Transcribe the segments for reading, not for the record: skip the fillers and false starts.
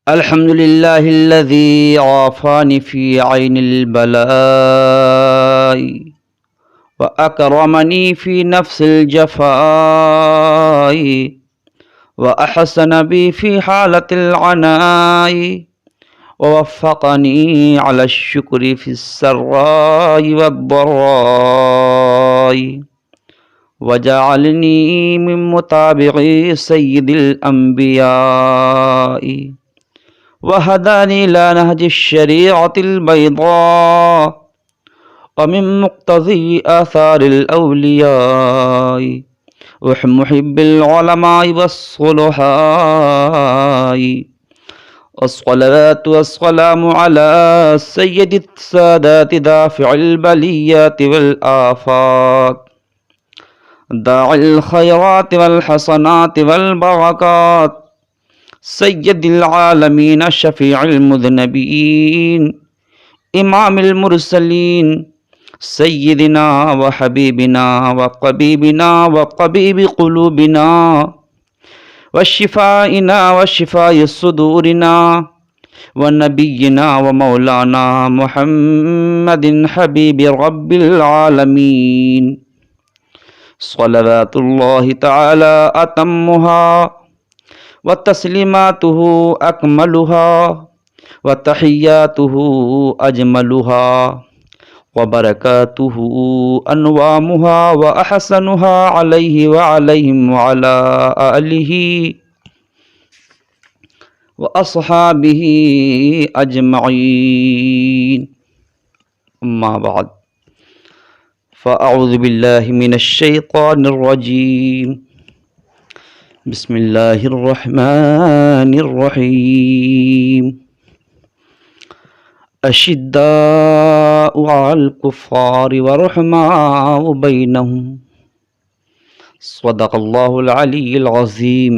الحمد لله الذي عافاني في عين البلاء وأكرمني في نفس الجفاء وأحسن بي في حالة العناء ووفقني على الشكر في السراء والضراء وجعلني من متابعي سيد الأنبياء وهداني إلى نهج الشريعة البيضاء ومن مقتضي آثار الأولياء ومحب العلماء والصلحاء والصلاة والسلام على سيد السادات دافع البليات والآفات داعي الخيرات والحسنات والبركات سید العالمین شفیع المذنبین امام المرسلین سیدنا وحبیبنا وقبیبنا وقبیب قلوبنا وشفائنا وشفاء صدورنا ونبینا ومولانا محمد حبیب رب العالمین صلوات اللہ تعالی اتمها وتسلیماته اکملها وتحیاته اجملها وبرکاته انوامها واحسنها علیہ وعلیہم وعلی آلہ واصحابہ اجمعین، اما بعد فاعوذ باللہ من الشیطان الرجیم، بسم اللہ الرحمن الرحیم، اشداء علی الکفار ورحماء بینہم، صدق اللہ العلی العظیم،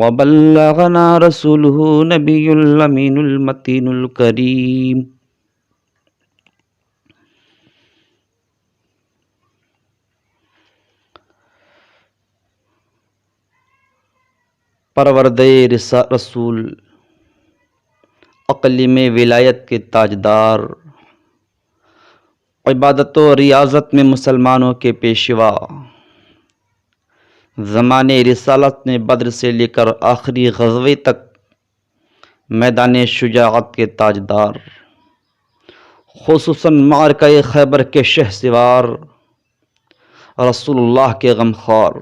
وبلغنا رسولہ نبی الامین المتین الکریم۔ پروردے رسول، اقلیم ولایت کے تاجدار، عبادت و ریاضت میں مسلمانوں کے پیشوا، زمانے رسالت میں بدر سے لے کر آخری غزوے تک میدان شجاعت کے تاجدار، خصوصاً معرکہ خیبر کے شہسوار، رسول اللہ کے غمخوار،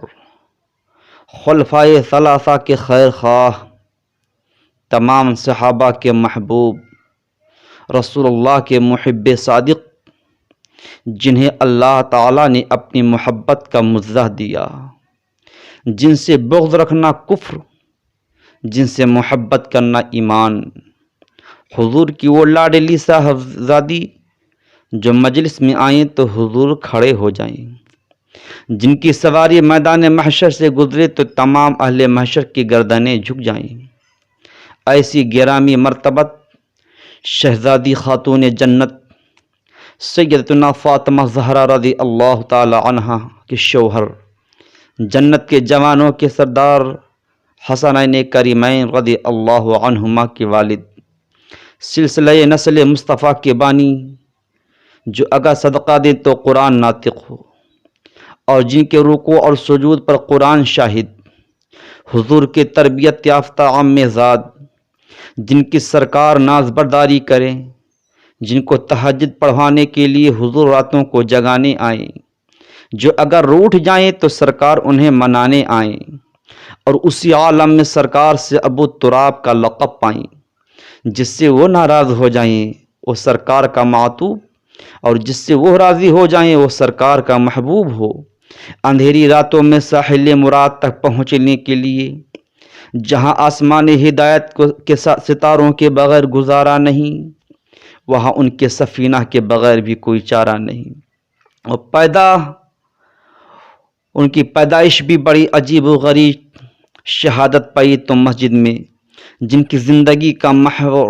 خلفائے ثلاثہ کے خیر خواہ، تمام صحابہ کے محبوب، رسول اللہ کے محب صادق، جنہیں اللہ تعالیٰ نے اپنی محبت کا مزہ دیا، جن سے بغض رکھنا کفر، جن سے محبت کرنا ایمان، حضور کی وہ لاڈلی صاحبزادی جو مجلس میں آئیں تو حضور کھڑے ہو جائیں، جن کی سواری میدان محشر سے گزرے تو تمام اہل محشر کی گردنیں جھک جائیں، ایسی گرامی مرتبت شہزادی خاتون جنت سیدتنا فاطمہ زہرا رضی اللہ تعالی عنہا کے شوہر، جنت کے جوانوں کے سردار حسنین کریمین رضی اللہ عنہما کے والد، سلسلہ نسل مصطفیٰ کے بانی، جو اگر صدقہ دیں تو قرآن ناطق ہو، اور جن کے رکوع اور سجود پر قرآن شاہد، حضور کے تربیت یافتہ عام زاد، جن کی سرکار ناز برداری کریں، جن کو تہجد پڑھوانے کے لیے حضور راتوں کو جگانے آئیں، جو اگر روٹھ جائیں تو سرکار انہیں منانے آئیں، اور اسی عالم میں سرکار سے ابو تراب کا لقب پائیں، جس سے وہ ناراض ہو جائیں وہ سرکار کا معطوب، اور جس سے وہ راضی ہو جائیں وہ سرکار کا محبوب ہو۔ اندھیری راتوں میں ساحل مراد تک پہنچنے کے لیے جہاں آسمان ہدایت کے ستاروں کے بغیر گزارا نہیں، وہاں ان کے سفینہ کے بغیر بھی کوئی چارہ نہیں۔ اور ان کی پیدائش بھی بڑی عجیب و غریب، شہادت پائی تو مسجد میں، جن کی زندگی کا محور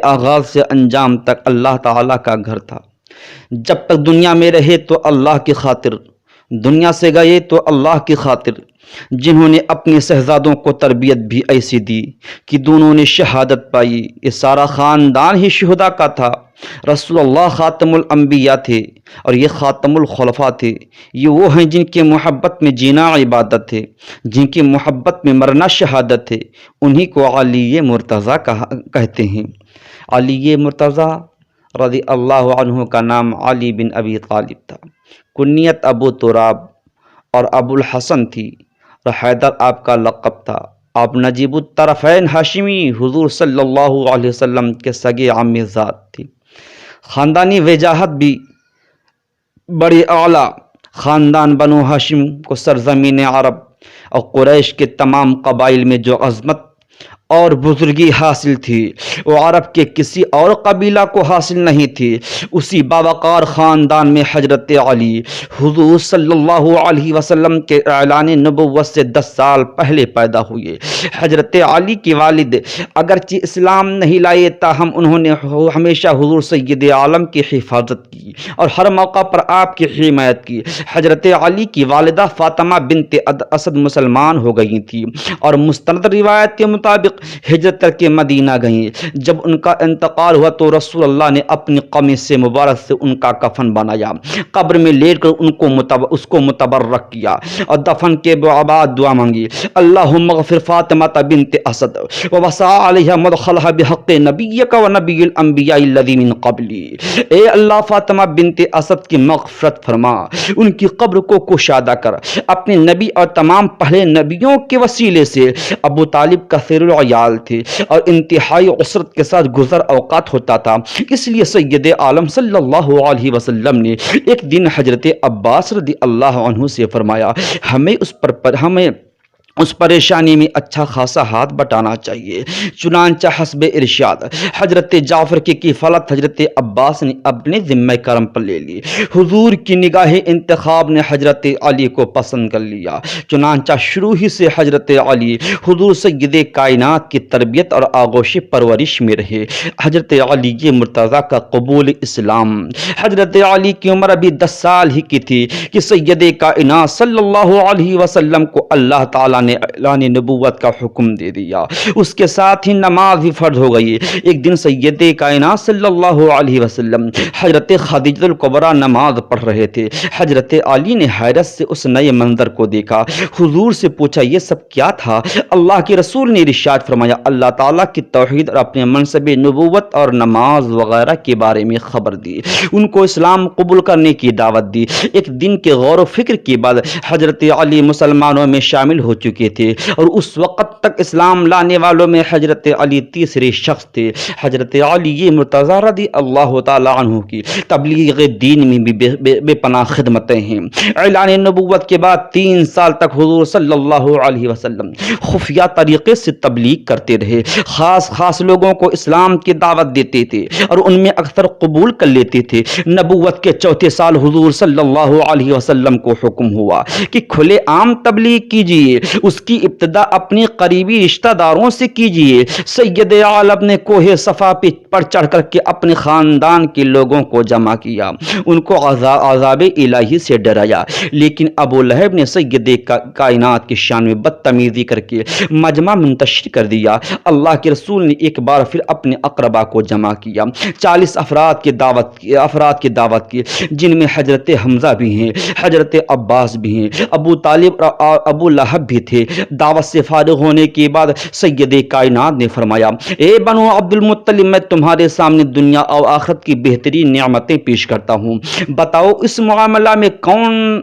آغاز سے انجام تک اللہ تعالیٰ کا گھر تھا۔ جب تک دنیا میں رہے تو اللہ کی خاطر دنیا سے گئے تو اللہ کی خاطر، جنہوں نے اپنے شہزادوں کو تربیت بھی ایسی دی کہ دونوں نے شہادت پائی۔ یہ سارا خاندان ہی شہداء کا تھا۔ رسول اللہ خاتم الانبیاء تھے اور یہ خاتم الخلفاء تھے۔ یہ وہ ہیں جن کے محبت میں جینا عبادت ہے، جن کی محبت میں مرنا شہادت ہے۔ انہی کو علی مرتضیٰ کہتے ہیں۔ علی مرتضیٰ رضی اللہ عنہ کا نام علی بن ابی طالب تھا، کنیت ابو تراب اور ابو الحسن تھی، اور حیدر آپ کا لقب تھا۔ آپ نجیب الطرفین ہاشمی حضور صلی اللہ علیہ وسلم کے سگے عامی ذات تھی۔ خاندانی وجاہت بھی بڑی اعلیٰ۔ خاندان بنو ہاشم کو سرزمین عرب اور قریش کے تمام قبائل میں جو عظمت اور بزرگی حاصل تھی وہ عرب کے کسی اور قبیلہ کو حاصل نہیں تھی۔ اسی باوقار خاندان میں حضرت علی حضور صلی اللہ علیہ وسلم کے اعلان نبوت سے 10 سال پہلے پیدا ہوئے۔ حضرت علی کے والد اگرچہ اسلام نہیں لائے، تاہم انہوں نے ہمیشہ حضور سید عالم کی حفاظت کی اور ہر موقع پر آپ کی حمایت کی۔ حضرت علی کی والدہ فاطمہ بنت اسد مسلمان ہو گئی تھی اور مستند روایت کے مطابق ہجرت کر کے مدینہ گئیں۔ جب ان کا انتقال ہوا تو رسول اللہ نے اپنی قمیص سے مبارک سے ان کا کفن بنایا، قبر میں لیٹ کر اس کو متبرک کیا اور دفن کے بعد دعا مانگی، اللہم اغفر فاطمہ بنت اسد ووسع علیہا مدخلہا بحق نبیک و نبی الانبیاء الذی من قبلی۔ اے اللہ، فاطمہ بنت اسد کی مغفرت فرما، ان کی قبر کو کشادہ کر، اپنے نبی اور تمام پہلے نبیوں کے وسیلے سے۔ ابو طالب کثیر العیال تھے اور انتہائی عسرت کے ساتھ گزر اوقات ہوتا تھا، اس لیے سید عالم صلی اللہ علیہ وسلم نے ایک دن حضرت عباس رضی اللہ عنہ سے فرمایا، ہمیں اس پریشانی میں اچھا خاصا ہاتھ بٹانا چاہیے۔ چنانچہ حسب ارشاد حضرت جعفر کی کفالت حضرت عباس نے اپنے ذمہ کرم پر لے لی۔ حضور کی نگاہ انتخاب نے حضرت علی کو پسند کر لیا، چنانچہ شروع ہی سے حضرت علی حضور سید کائنات کی تربیت اور آغوش پرورش میں رہے۔ حضرت علی مرتضیٰ کا قبول اسلام۔ حضرت علی کی عمر ابھی 10 سال ہی کی تھی کہ سید کائنات صلی اللہ علیہ وسلم کو اللہ تعالیٰ نے اعلان نبوت کا حکم دے دیا۔ اس کے ساتھ ہی نماز بھی فرض ہو گئی۔ ایک دن سید کائنات صلی اللہ علیہ وسلم حضرت خدیجہ الکبریٰ نماز پڑھ رہے تھے۔ حضرت علی نے حیرت سے اس نئے منظر کو دیکھا، حضور سے پوچھا یہ سب کیا تھا؟ اللہ کے رسول نے ارشاد فرمایا، اللہ تعالیٰ کی توحید اور اپنے منصب نبوت اور نماز وغیرہ کے بارے میں خبر دی، ان کو اسلام قبول کرنے کی دعوت دی۔ ایک دن کے غور و فکر کے بعد حضرت علی مسلمانوں میں شامل ہو چکے تھے اور اس وقت تک اسلام لانے والوں میں حضرت علی تیسرے شخص تھے۔ حضرت علی مرتضیٰ رضی اللہ تعالی عنہ کی تبلیغ دین میں بھی بے پناہ خدمتیں ہیں۔ اعلان نبوت کے بعد 3 سال تک حضور صلی اللہ علیہ وسلم خفیہ طریقے سے تبلیغ کرتے رہے، خاص لوگوں کو اسلام کی دعوت دیتے تھے اور ان میں اکثر قبول کر لیتے تھے۔ نبوت کے 4تھے سال حضور صلی اللہ علیہ وسلم کو حکم ہوا کہ کھلے عام تبلیغ کیجیے۔ اس کی ابتدا اپنی قریبی رشتہ داروں سے کیجیے۔ سید عالم نے کوہ صفا پر چڑھ کر کے اپنے خاندان کے لوگوں کو جمع کیا، ان کو عذاب الہی سے ڈرایا، لیکن ابو لہب نے سید کائنات کی شان میں بدتمیزی کر کے مجمع منتشر کر دیا۔ اللہ کے رسول نے ایک بار پھر اپنے اقربا کو جمع کیا، 40 افراد کی دعوت کی، جن میں حضرت حمزہ بھی ہیں، حضرت عباس بھی ہیں، ابو طالب اور ابو لہب بھی تھے۔ دعوت سے فارغ ہونے کے بعد سید کائنات نے فرمایا، اے بنو عبد المطلب، میں تمہارے سامنے دنیا اور آخرت کی بہترین نعمتیں پیش کرتا ہوں، بتاؤ اس معاملہ میں کون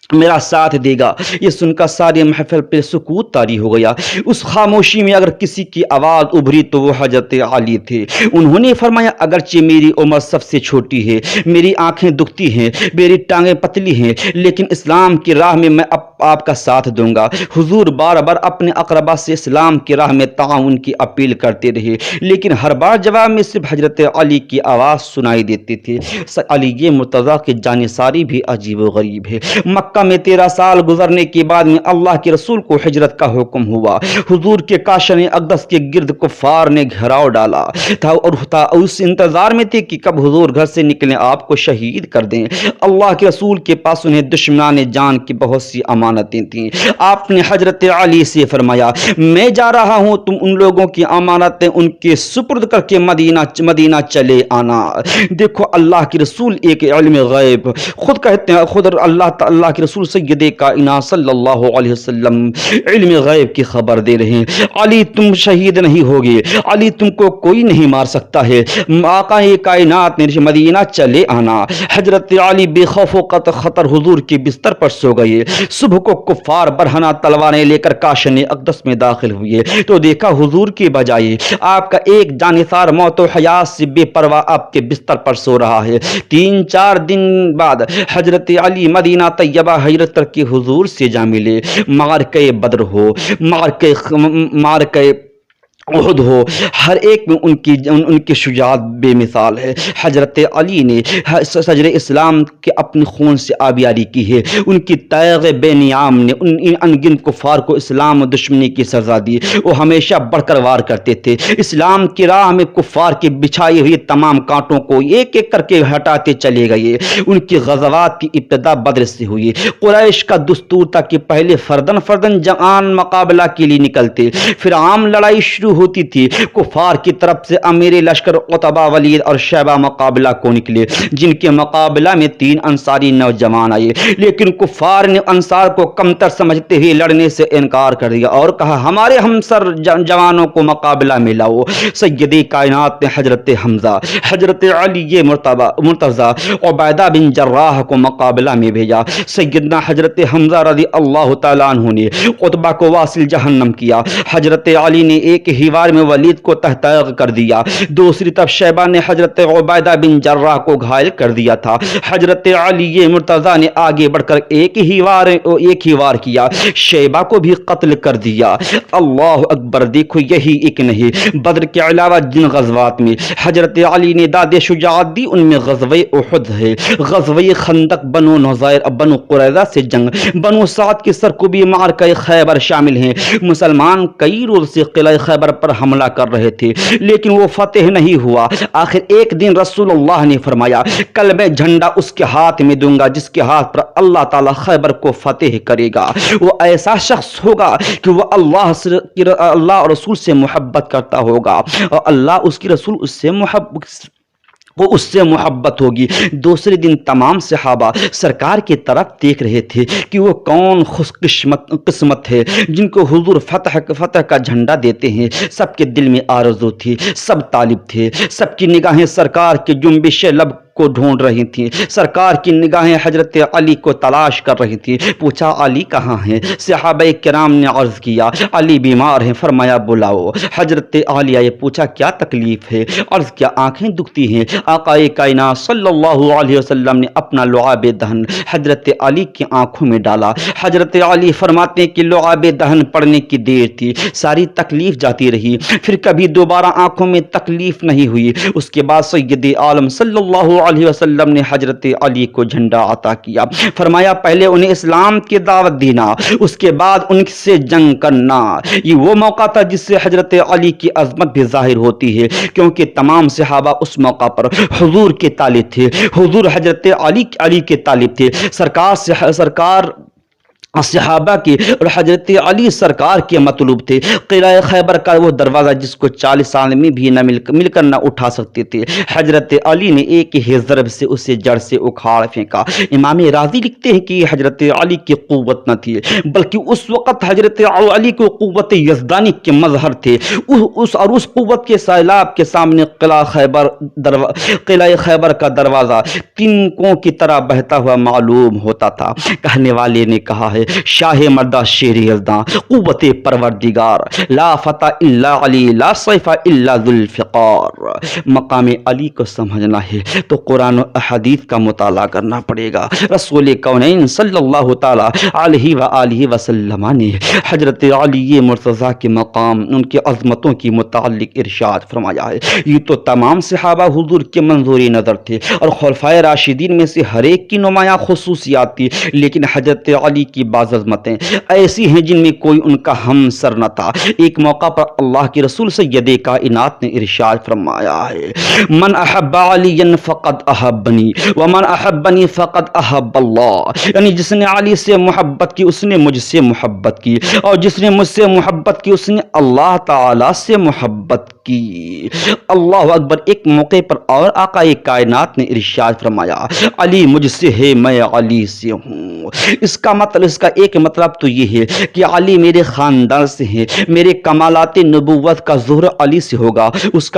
میرا ساتھ دے گا؟ یہ سن کر ساری محفل پہ سکوت طاری ہو گیا۔ اس خاموشی میں اگر کسی کی آواز ابھری تو وہ حضرت علی تھے۔ انہوں نے فرمایا، اگرچہ میری عمر سب سے چھوٹی ہے، میری آنکھیں دکھتی ہیں، میری ٹانگیں پتلی ہیں، لیکن اسلام کی راہ میں آپ کا ساتھ دوں گا۔ حضور بار بار اپنے اقربا سے اسلام کی راہ میں تعاون کی اپیل کرتے رہے، لیکن ہر بار جواب میں صرف حضرت علی کی آواز سنائی دیتی تھی۔ علی یہ مرتضیٰ کی جانثاری بھی عجیب و غریب ہے۔ مکہ میں 13 سال گزرنے کے بعد میں اللہ کے رسول کو ہجرت کا حکم ہوا۔ حضور کے کاشن اقدس کے گرد کفار نے گھیراؤ ڈالا تھا اور اس انتظار میں تھے کہ کب حضور گھر سے نکلیں، آپ کو شہید کر دیں۔ اللہ کے رسول کے پاس انہیں دشمنان جان کی بہت سی امانتیں تھیں۔ آپ نے حضرت علی سے فرمایا، میں جا رہا ہوں، تم ان لوگوں کی امانتیں ان کے سپرد کر کے مدینہ چلے آنا۔ دیکھو اللہ کے رسول ایک علم غیب خود کہتے ہیں، خود اللہ کے رسول سید کائنات صلی اللہ علیہ وسلم علم غیب کی خبر دے رہے ہیں۔ علی تم شہید نہیں ہوگے، علی تم کو کوئی نہیں مار سکتا ہے، آقا کائنات نے مدینہ چلے آنا۔ حضرت علی بے خوف و خطر حضور کے بستر پر سو گئے۔ صبح کو کفار برہنہ تلواریں لے کر کاشن اقدس میں داخل ہوئے تو دیکھا حضور کے بجائے آپ کا ایک جانثار موت و حیات سے بے پرواہ آپ کے بستر پر سو رہا ہے۔ 3-4 دن بعد حضرت علی مدینہ طیبہ ہجرت کر کے حضور سے جا ملے۔ معرکہ بدر ہو، معرکہ احد ہو، ہر ایک میں ان کی شجاعت بے مثال ہے۔ حضرت علی نے صدر اسلام کے اپنے خون سے آبیاری کی ہے۔ ان کی تیغ بے نیام نے ان انگن کفار کو اسلام و دشمنی کی سزا دی۔ وہ ہمیشہ بڑھ کر وار کرتے تھے، اسلام کی راہ میں کفار کی بچھائی ہوئی تمام کانٹوں کو ایک ایک کر کے ہٹاتے چلے گئے۔ ان کی غزوات کی ابتدا بدر سے ہوئی۔ قریش کا دستور تھا کہ پہلے فردن جوان مقابلہ کے لیے نکلتے، پھر عام لڑائی شروع ہوتی تھی۔ کفار کی طرف سے امیر لشکر عتبہ، ولید اور شیبہ مقابلہ کو نکلے، جن کے مقابلہ میں 3 انصاری نوجوان آئے، لیکن کفار نے انصار کو کمتر سمجھتے ہوئے لڑنے سے انکار کر دیا اور کہا ہمارے ہمسر جوانوں کو مقابلہ میں لاؤ۔ سید کائنات نے حضرت حمزہ، حضرت علی مرتضیٰ، عبیدہ بن جراح کو مقابلہ میں بھیجا۔ سیدنا حضرت حمزہ رضی اللہ تعالیٰ عنہ نے عتبہ کو واصل جہنم کیا۔ حضرت علی نے ایک ہی وار میں ولید کو تہتیغ کر دیا، دوسری طرف شیبہ نے حضرت عبیدہ بن جراح کو گھائل کر دیا تھا۔ حضرت علی مرتضیٰ نے آگے بڑھ کر ایک ہی وار کیا، شیبہ کو بھی قتل کر دیا۔ اللہ اکبر! دیکھو یہی ایک نہیں، بدر کے علاوہ جن غزوات میں حضرت علی نے داد شجاعت دی ان میں غزوہ احد ہے، غزوہ خندق، بنو نضیر، بنو قریظہ سے جنگ، بنو سعد کی سرکوبی، معرکہ خیبر شامل ہیں۔ مسلمان کئی روز سے قلعہ خیبر پر حملہ کر رہے تھے لیکن وہ فتح نہیں ہوا۔ آخر ایک دن رسول اللہ نے فرمایا کل میں جھنڈا اس کے ہاتھ میں دوں گا جس کے ہاتھ پر اللہ تعالی خیبر کو فتح کرے گا۔ وہ ایسا شخص ہوگا کہ وہ اللہ اور رسول سے محبت کرتا ہوگا اور اللہ اس کی رسول اس سے محبت ہوگی۔ دوسرے دن تمام صحابہ سرکار کی طرف دیکھ رہے تھے کہ وہ کون خوش قسمت ہے جن کو حضور فتح کا جھنڈا دیتے ہیں۔ سب کے دل میں آرزو تھی، سب طالب تھے، سب کی نگاہیں سرکار کے جنبش لب کو ڈھونڈ رہی تھیں، سرکار کی نگاہیں حضرت علی کو تلاش کر رہی تھیں۔ پوچھا علی کہاں ہیں؟ صحابہ کرام نے عرض کیا علی بیمار ہیں، فرمایا بلاؤ۔ حضرت علی آئے، پوچھا کیا تکلیف ہے؟ عرض کیا آنکھیں دکھتی ہیں۔ آقا کائنات صلی اللہ علیہ وسلم نے اپنا لعاب دہن حضرت علی کی آنکھوں میں ڈالا۔ حضرت علی فرماتے ہیں کہ لعاب دہن پڑنے کی دیر تھی، ساری تکلیف جاتی رہی، پھر کبھی دوبارہ آنکھوں میں تکلیف نہیں ہوئی۔ اس کے بعد سید عالم صلی اللہ علیہ وسلم نے حضرت علی کو جھنڈا عطا کیا، فرمایا پہلے انہیں اسلام کی دعوت دینا، اس کے بعد ان سے جنگ کرنا۔ یہ وہ موقع تھا جس سے حضرت علی کی عظمت بھی ظاہر ہوتی ہے، کیونکہ تمام صحابہ اس موقع پر حضور کے طالب تھے، حضور حضرت علی کے طالب تھے، سرکار صحابہ کی اور حضرت علی سرکار کے مطلوب تھے۔ قلعہ خیبر کا وہ دروازہ جس کو 40 آدمی بھی نہ مل کر نہ اٹھا سکتے تھے، حضرت علی نے ایک ہی ضرب سے اسے جڑ سے اکھاڑ پھینکا۔ امام راضی لکھتے ہیں کہ حضرت علی کی قوت نہ تھی بلکہ اس وقت حضرت علی کو قوت یزدانی کے مظہر تھے۔ اس قوت کے سیلاب کے سامنے قلعہ خیبر کا دروازہ تنکوں کی طرح بہتا ہوا معلوم ہوتا تھا۔ کہنے والے نے کہا ہے شاہ مردہ شیر یزداں قوت پروردگار لا فتح الا علی لا سیف الا ذو الفقار۔ مقام علی کو سمجھنا ہے تو قرآن و احادیث کا مطالعہ کرنا پڑے گا۔ رسول کونین صلی اللہ تعالی علیہ وآلہ وسلم نے حضرت علی مرتضیٰ کے مقام، ان کی عظمتوں کی متعلق ارشاد فرمایا ہے۔ یہ تو تمام صحابہ حضور کے منظور نظر تھے اور خلفائے راشدین میں سے ہر ایک کی نمایاں خصوصیات تھی، لیکن حضرت علی کی بعض عظمتیں ایسی ہیں جن میں کوئی ان کا ہم سر نہ تھا۔ ایک موقع پر اللہ کے رسول سید کائنات نے ارشاد فرمایا ہے، من احب علی فقد احبنی ومن احبنی فقد احب اللہ، یعنی جس نے علی سے محبت کی اس نے مجھ سے محبت کی، اور جس نے مجھ سے محبت کی اس نے اللہ تعالی سے محبت کی۔ اللہ اکبر۔ ایک موقع پر اور آقا کائنات نے ارشاد فرمایا، علی مجھ سے ہے میں علی سے ہوں۔ اس کا ایک مطلب تو یہ ہے کہ علی میرے خاندان سے ہے، میرے کمالات نبوت کا ظہور علی سے ہوگا۔ اس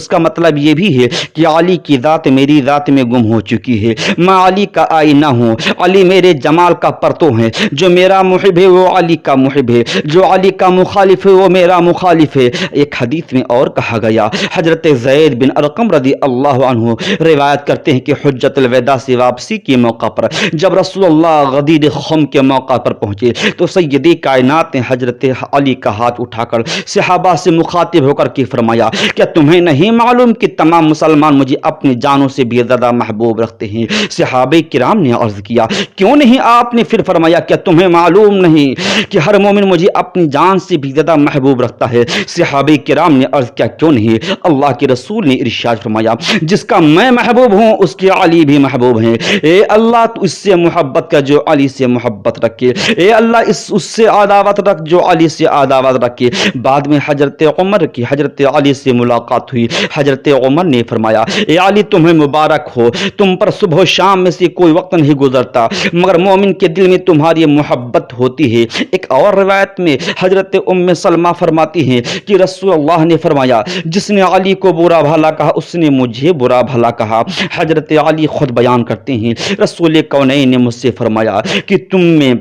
کا مطلب یہ بھی ہے کہ علی کی ذات میری ذات میں گم ہو چکی ہے، میں علی کا آئینہ ہوں، علی میرے جمال کا پرتو ہے، جو میرا محب ہے وہ علی کا محب ہے، جو علی کا مخالف ہے وہ میرا مخالف ہے۔ ایک حدیث میں اور کہا گیا، حضرت زید بن ارقم رضی اللہ عنہ روایت کرتے ہیں کہ حجۃ الوداع سے واپسی کے موقع پر جب رسول اللہ غدیر خم کے موقع پر پہنچے تو سید کائنات نے حضرت علی کا ہاتھ اٹھا کر صحابہ سے مخاطب ہو کر کے فرمایا، کیا تمہیں نہیں معلوم کہ تمام مسلمان مجھے اپنی جانوں سے بھی زیادہ محبوب رکھتے ہیں؟ صحابہ کرام نے عرض کیا، کیوں نہیں؟ آپ نے پھر فرمایا، کیا تمہیں معلوم نہیں کہ ہر مومن مجھے اپنی جان سے بھی زیادہ محبوب رکھتا ہے؟ صحابہ کرام نے عرض کیا، کیوں نہیں؟ اللہ کے رسول نے ارشاد فرمایا، جس کا میں محبوب ہوں اس کے علی بھی محبوب ہیں۔ اے اللہ تو اس سے محبت کر جو علی سے محبت رکھے، اے اللہ اس سے عداوت رکھ جو علی سے عداوت رکھے۔ بعد میں حضرت عمر کی حضرت علی سے ملاقات ہوئی، حضرت عمر نے فرمایا، اے علی تمہیں مبارک ہو، تم پر صبح و شام میں سے کوئی وقت نہیں گزرتا مگر مومن کے دل میں تمہاری محبت ہوتی ہے۔ ایک اور روایت میں حضرت ام سلمہ فرماتی ہیں کہ رسول اللہ نے فرمایا، جس نے علی کو برا بھلا کہا اس نے مجھے برا بھلا کہا۔ حضرت علی خود بیان کرتے ہیں، رسول کونین نے مجھ سے فرمایا کہ تم میں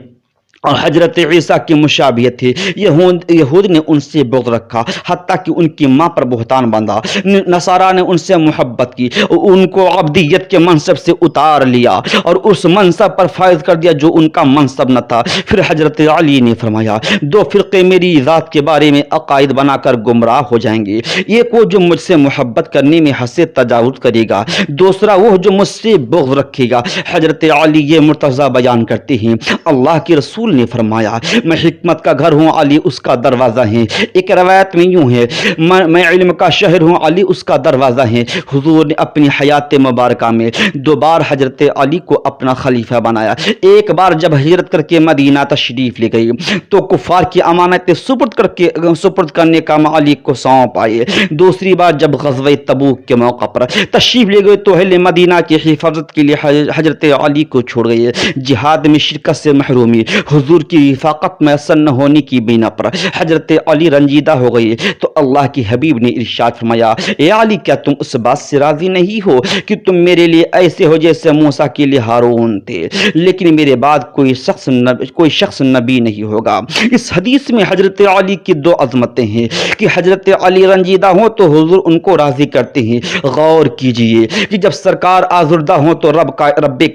اور حضرت عیسیٰ کی مشابہت ہے، یہود نے ان سے بغض رکھا حتیٰ کہ ان کی ماں پر بہتان باندھا، نصارہ نے ان سے محبت کی، ان کو عبدیت کے منصب سے اتار لیا اور اس منصب پر فائز کر دیا جو ان کا منصب نہ تھا۔ پھر حضرت علی نے فرمایا، دو فرقے میری ذات کے بارے میں عقائد بنا کر گمراہ ہو جائیں گے، ایک وہ جو مجھ سے محبت کرنے میں حد سے تجاوز کرے گا، دوسرا وہ جو مجھ سے بغض رکھے گا۔ حضرت علی یہ مرتضی بیان کرتے ہیں، اللہ کے رسول نے فرمایا، میں حکمت کا گھر ہوں، علی اس کا دروازہ ہے۔ ایک روایت میں یوں ہے، میں علم کا شہر ہوں، علی اس کا دروازہ ہے۔ حضور نے اپنی حیات مبارکہ میں دو بار حضرت علی کو اپنا خلیفہ بنایا۔ ایک بار جب ہجرت کر کے مدینہ تشریف لے گئی تو کفار کی امانتیں سپرد کرنے کا علی کو سونپ آئے۔ دوسری بار جب غزوہ تبوک کے موقع پر تشریف لے گئے تو اہل مدینہ کی حفاظت کے لیے حضرت علی کو چھوڑ گئے۔ جہاد میں شرکت سے محرومی، حضور کی رفاقت میسر نہ ہونے کی بنا پر حضرت علی رنجیدہ ہو گئی تو اللہ کی حبیب نے ارشاد فرمایا، اے علی کیا تم اس بات سے راضی نہیں ہو کہ تم میرے لیے ایسے ہو جیسے موسیٰ کے لیے ہارون تھے، لیکن میرے بعد کوئی شخص نبی نہیں ہوگا۔ اس حدیث میں حضرت علی کی دو عظمتیں ہیں کہ حضرت علی رنجیدہ ہوں تو حضور ان کو راضی کرتے ہیں۔ غور کیجئے کہ جب سرکار آزردہ ہوں تو رب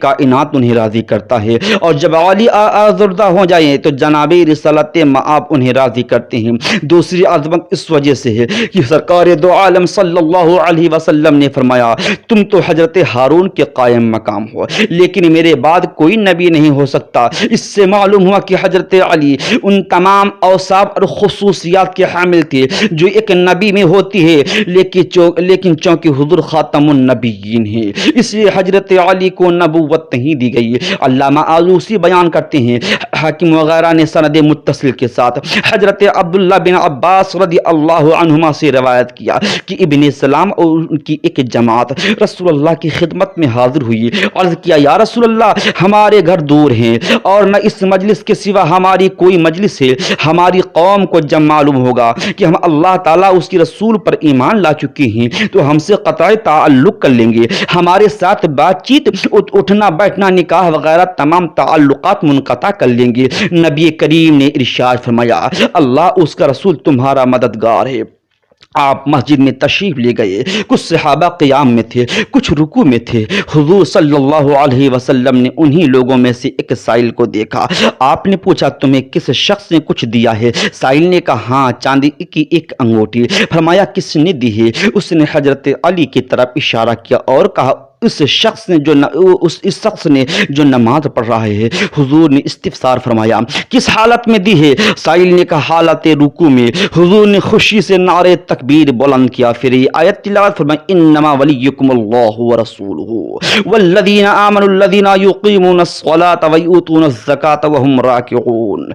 کائنات انہیں راضی کرتا ہے، اور جب علی آزردہ ہو جائیں تو جناب رسالت مآب انہیں راضی کرتے ہیں۔ دوسری عظمت اس وجہ سے ہے کہ سرکار دو عالم صلی اللہ علیہ وسلم نے فرمایا، تم تو حضرت ہارون کے قائم مقام ہو لیکن میرے بعد کوئی نبی نہیں ہو سکتا۔ اس سے معلوم ہوا کہ حضرت علی ان تمام اوصاف اور خصوصیات کے حامل تھے جو ایک نبی میں ہوتی ہے، لیکن چونکہ حضور خاتم النبیین ہیں اس لیے حضرت علی کو نبوت نہیں دی گئی۔ علامہ آلوسی بیان کرتے ہیں، حاکم وغیرہ نے سند متصل کے ساتھ حضرت عبداللہ بن عباس رضی اللہ عنہما سے روایت کیا کہ ابن سلام اور ان کی ایک جماعت رسول اللہ کی خدمت میں حاضر ہوئی. عرض کیا یا رسول اللہ ہمارے گھر دور ہیں اور نہ اس مجلس کے سوا ہماری کوئی مجلس ہے. ہماری قوم کو جب معلوم ہوگا کہ ہم اللہ تعالیٰ اس کے رسول پر ایمان لا چکے ہیں تو ہم سے قطع تعلق کر لیں گے. ہمارے ساتھ بات چیت اٹھنا بیٹھنا نکاح وغیرہ تمام تعلقات منقطع کر لیں گے. نبی کریم نے ارشاد فرمایا اللہ اس کا رسول تمہارا مددگار ہے. آپ مسجد میں تشریف لے گئے. کچھ صحابہ قیام میں تھے, کچھ رکوع میں تھے. حضور صلی اللہ علیہ وسلم نے انہی لوگوں میں سے ایک سائل کو دیکھا. آپ نے پوچھا تمہیں کس شخص نے کچھ دیا ہے؟ سائل نے کہا ہاں, چاندی کی ایک انگوٹھی. فرمایا کس نے دی ہے؟ اس نے حضرت علی کی طرف اشارہ کیا اور کہا اس شخص نے جو نماز پڑھ رہا ہے. حضور نے استفسار فرمایا کس حالت میں دی ہے؟ سائل نے کہا حالت رکوع میں. حضور نے خوشی سے نعرے تکبیر بلند کیا. پھر یہ آیت تلاوت فرمائی انما ولیکم اللہ ورسولہ والذین آمنوا الذین یقیمون الصلاة ویؤتون الزکاة وهم راکعون.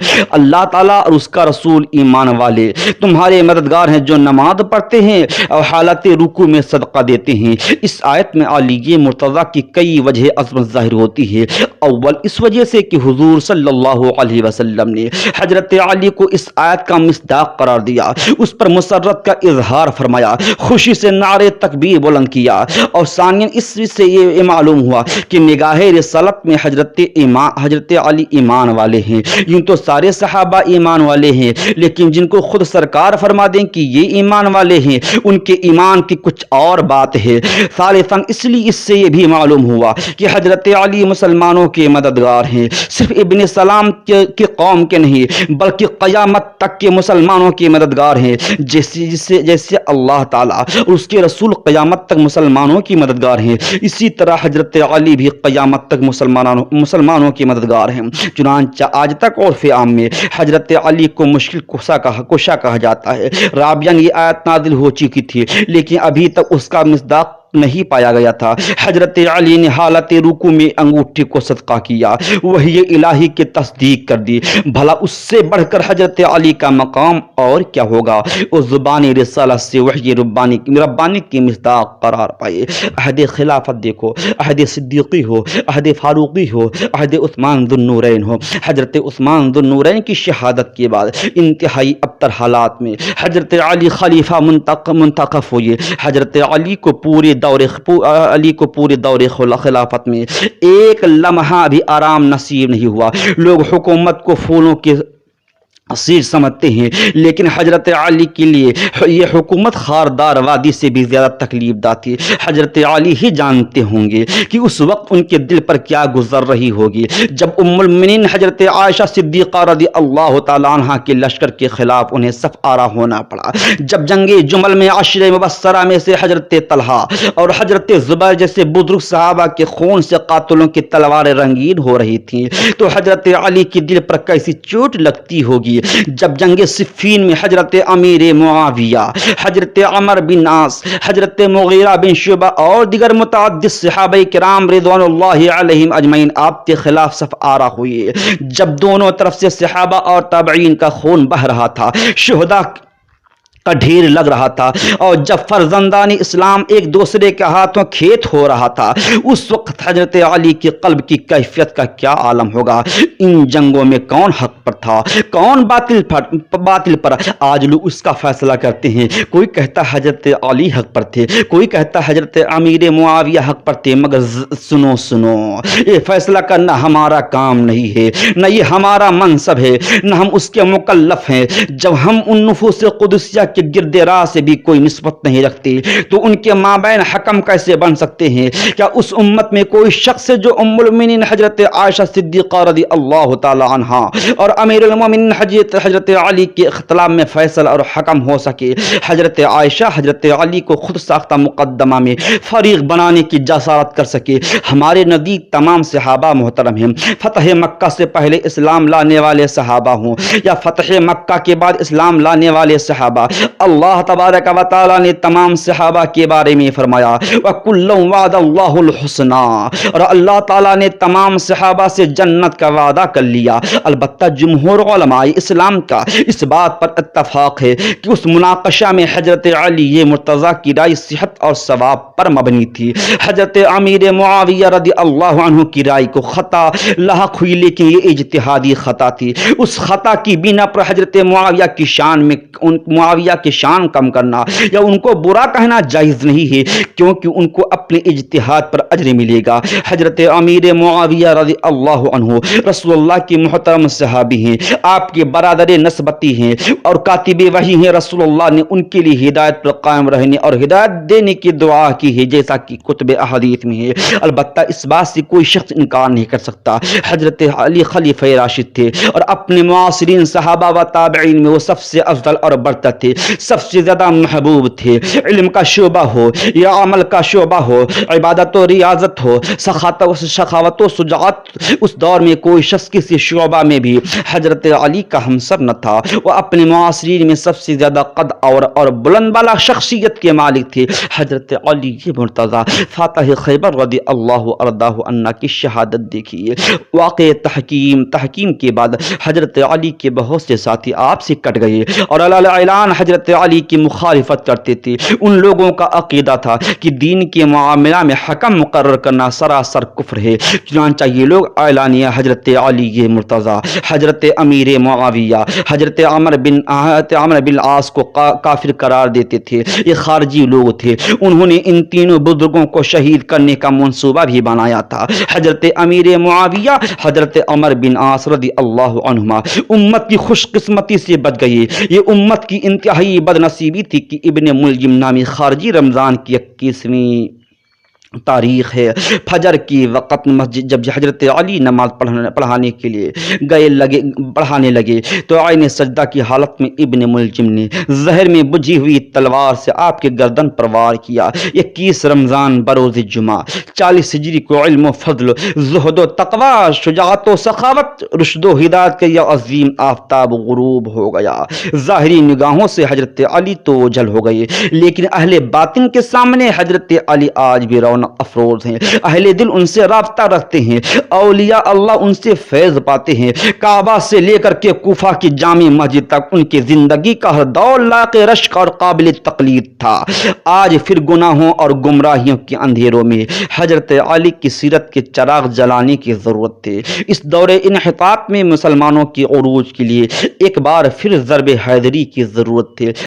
اللہ تعالیٰ اور اس کا رسول ایمان والے تمہارے مددگار ہیں جو نماز پڑھتے ہیں اور حالت رکوع میں صدقہ دیتے ہیں. اس آیت میں علی مرتضیٰ کی کئی وجہ عظمت ظاہر ہوتی ہے. اول اس وجہ سے کہ حضور صلی اللہ علیہ وسلم نے حضرت علی کو اس آیت کا مصداق قرار دیا, اس پر مسرت کا اظہار فرمایا, خوشی سے نعرے تکبیر بلند کیا. اور ثانیاً اس سے یہ معلوم ہوا کہ نگاہ رسالت میں حضرت علی ایمان والے ہیں. یوں تو سارے صحابہ ایمان والے ہیں, لیکن جن کو خود سرکار فرما دیں کہ یہ ایمان والے ہیں ان کے ایمان کی کچھ اور بات ہے. ثالثاً اس لیے اس سے یہ بھی معلوم ہوا کہ حضرت علی مسلمانوں کے مددگار ہیں, صرف ابن سلام کی قوم کے نہیں بلکہ قیامت تک کے مسلمانوں کے مددگار ہیں. جیسے اللہ تعالیٰ اور اس کے رسول قیامت تک مسلمانوں کی مددگار ہیں, اسی طرح حضرت علی بھی قیامت تک مسلمانوں کے مددگار ہیں. چنانچہ آج تک عرف عام میں حضرت علی کو مشکل کشا کہا جاتا ہے. رابعاً یہ آیت نازل ہو چکی تھی لیکن ابھی تک اس کا مصداق نہیں پایا گیا تھا. حضرت علی نے حالت رکوع میں انگوٹھی کو صدقہ کیا, وہی الہی کی تصدیق کر دی. بھلا اس سے بڑھ کر حضرت علی کا مقام اور کیا ہوگا؟ اس زبانی رسالت سے وحی ربانی کی مصداق قرار پائے. عہد خلافت دیکھو, عہد صدیقی ہو, عہد فاروقی ہو, عہد عثمان ذو النورین ہو. حضرت عثمان ذو النورین کی شہادت کے بعد انتہائی ابتر حالات میں حضرت علی خلیفہ منتخب ہوئے. حضرت علی کو پورے دور خلافت میں ایک لمحہ بھی آرام نصیب نہیں ہوا. لوگ حکومت کو پھولوں کے اسیر سمجھتے ہیں, لیکن حضرت علی کے لیے یہ حکومت خاردار وادی سے بھی زیادہ تکلیف دہ تھی. حضرت علی ہی جانتے ہوں گے کہ اس وقت ان کے دل پر کیا گزر رہی ہوگی جب ام المؤمنین حضرت عائشہ صدیقہ رضی اللہ تعالیٰ عنہ کے لشکر کے خلاف انہیں صف آرا ہونا پڑا. جب جنگ جمل میں عشر مبشرہ میں سے حضرت طلحہ اور حضرت زبیر جیسے بزرگ صحابہ کے خون سے قاتلوں کی تلواریں رنگین ہو رہی تھیں تو حضرت علی کے دل پر کیسی چوٹ لگتی ہوگی جب جنگ صفین میں حضرت امیر معاویہ, حضرت عمر بن عاص, حضرت مغیرہ بن شعبہ اور دیگر متعدد صحابہ کرام رضوان اللہ علیہم اجمعین آپ کے خلاف صف آرا ہوئے. جب دونوں طرف سے صحابہ اور تابعین کا خون بہ رہا تھا, شہداء کا ڈھیر لگ رہا تھا, اور جب فرزندان اسلام ایک دوسرے کے ہاتھوں کھیت ہو رہا تھا, اس وقت حضرت علی کے قلب کی کیفیت کا کیا عالم ہوگا. ان جنگوں میں کون حق پر تھا, کون باطل پر؟ آج لوگ اس کا فیصلہ کرتے ہیں. کوئی کہتا حضرت علی حق پر تھے, کوئی کہتا حضرت امیر معاویہ حق پر تھے. مگر سنو, یہ فیصلہ کرنا ہمارا کام نہیں ہے, نہ یہ ہمارا منصب ہے, نہ ہم اس کے مکلف ہیں. جب ہم ان نفوس قدسیہ کے گرد راہ سے بھی کوئی نسبت نہیں رکھتے تو ان کے مابین حکم کیسے بن سکتے ہیں؟ کیا اس امت میں کوئی شخص ہے جو ام المؤمنین حضرت عائشہ صدیقہ رضی اللہ تعالی عنہا اور امیر المؤمنین حضرت علی کے اختلاف میں فیصل اور حکم ہو سکے؟ حضرت عائشہ حضرت علی کو خود ساختہ مقدمہ میں فریق بنانے کی جسارت کر سکے؟ ہمارے نزدیک تمام صحابہ محترم ہیں. فتح مکہ سے پہلے اسلام لانے والے صحابہ ہوں یا فتح مکہ کے بعد اسلام لانے والے صحابہ, اللہ تبارک و تعالی نے تمام صحابہ کے بارے میں فرمایا وَكُلًّا وَعَدَ اللَّهُ الْحُسْنَى، اور اللہ تعالیٰ نے تمام صحابہ سے جنت کا وعدہ کر لیا۔ البتہ جمہور علماء اسلام کا اس بات پر اتفاق ہے کہ اس مناقشہ میں حضرت علی مرتضیٰ کی رائے صحت اور ثواب پر مبنی تھی۔ حضرت امیر معاویہ رضی اللہ عنہ کی رائے کو خطا لاحق ہوئی، لیکن یہ اجتہادی خطا تھی۔ اس خطا کی بنا پر حضرت معاویہ کی شان کم کرنا یا ان کو برا کہنا جائز نہیں ہے، کیونکہ ان کو اپنے اجتہاد پر اجر ملے گا۔ حضرت امیر معاویہ رضی اللہ عنہ رسول اللہ کی محترم صحابی ہیں، آپ کے برادر نسبتی ہیں اور کاتب وحی ہیں۔ رسول اللہ نے ان کے لیے ہدایت پر قائم رہنے اور ہدایت دینے کی دعا کی ہے، جیسا کہ کتب احادیث میں ہے۔ البتہ اس بات سے کوئی شخص انکار نہیں کر سکتا، حضرت علی خلیفہ راشد تھے اور اپنے معاصرین صحابہ و تابعین میں وہ سب سے افضل اور برتر تھے، سب سے زیادہ محبوب تھے۔ علم کا شعبہ ہو یا عمل کا شعبہ ہو، عبادت و ریاضت ہو، سخاوت و شجاعت، اس دور میں کوئی شخص کسی شعبہ میں بھی حضرت علی کا ہمسر نہ تھا۔ وہ اپنے معاصرین میں سب سے زیادہ قد اور بلند بالا شخصیت کے مالک تھے۔ حضرت علی مرتضیٰ فاتح خیبر رضی اللہ عنہ کی شہادت دیکھیے۔ واقع تحکیم کے بعد حضرت علی کے بہت سے ساتھی آپ سے کٹ گئے اور اعلان حضرت علی کی مخالفت کرتے تھے۔ ان لوگوں کا عقیدہ تھا کہ دین کے معاملہ میں حکم مقرر کرنا سراسر کفر ہے، چنانچہ یہ لوگ اعلانیہ حضرت علی مرتضیٰ، حضرت امیر معاویہ، حضرت عمر بن العاص کو کافر قرار دیتے تھے۔ یہ خارجی لوگ تھے، انہوں نے ان تینوں بزرگوں کو شہید کرنے کا منصوبہ بھی بنایا تھا۔ حضرت امیر معاویہ، حضرت عمر بن العاص رضی اللہ عنہما امت کی خوش قسمتی سے بچ گئے۔ یہ امت کی انتہائی بد نصیبی تھی کہ ابن ملجم نامی خارجی رمضان کی 21ویں تاریخ ہے، فجر کی وقت مسجد جب حضرت علی نماز پڑھانے کے لیے پڑھانے لگے تو عین سجدہ کی حالت میں ابن ملجم نے زہر میں بجھی ہوئی تلوار سے آپ کے گردن پر وار کیا۔ 21 رمضان بروز جمعہ 40 ہجری کو علم و فضل، زہد و تقوی، شجاعت و سخاوت، رشد و ہدایت کا یہ عظیم آفتاب غروب ہو گیا۔ ظاہری نگاہوں سے حضرت علی تو اوجھل ہو گئے، لیکن اہل باطن کے سامنے حضرت علی آج بھی رونق افروز ہیں۔ اہل دل ان سے رابطہ رکھتے ہیں، اولیاء اللہ ان سے فیض پاتے ہیں۔ کعبہ سے لے کر کے کوفہ کی جامع مسجد تک ان کی زندگی کا ہر دور لائق رشک اور قابل تقلید تھا۔ آج پھر گناہوں اور گمراہیوں کے اندھیروں میں حضرت علی کی سیرت کے چراغ جلانے کی ضرورت ہے۔ اس دور انحطاط میں مسلمانوں کے عروج کے لیے ایک بار پھر ضرب حیدری کی ضرورت ہے۔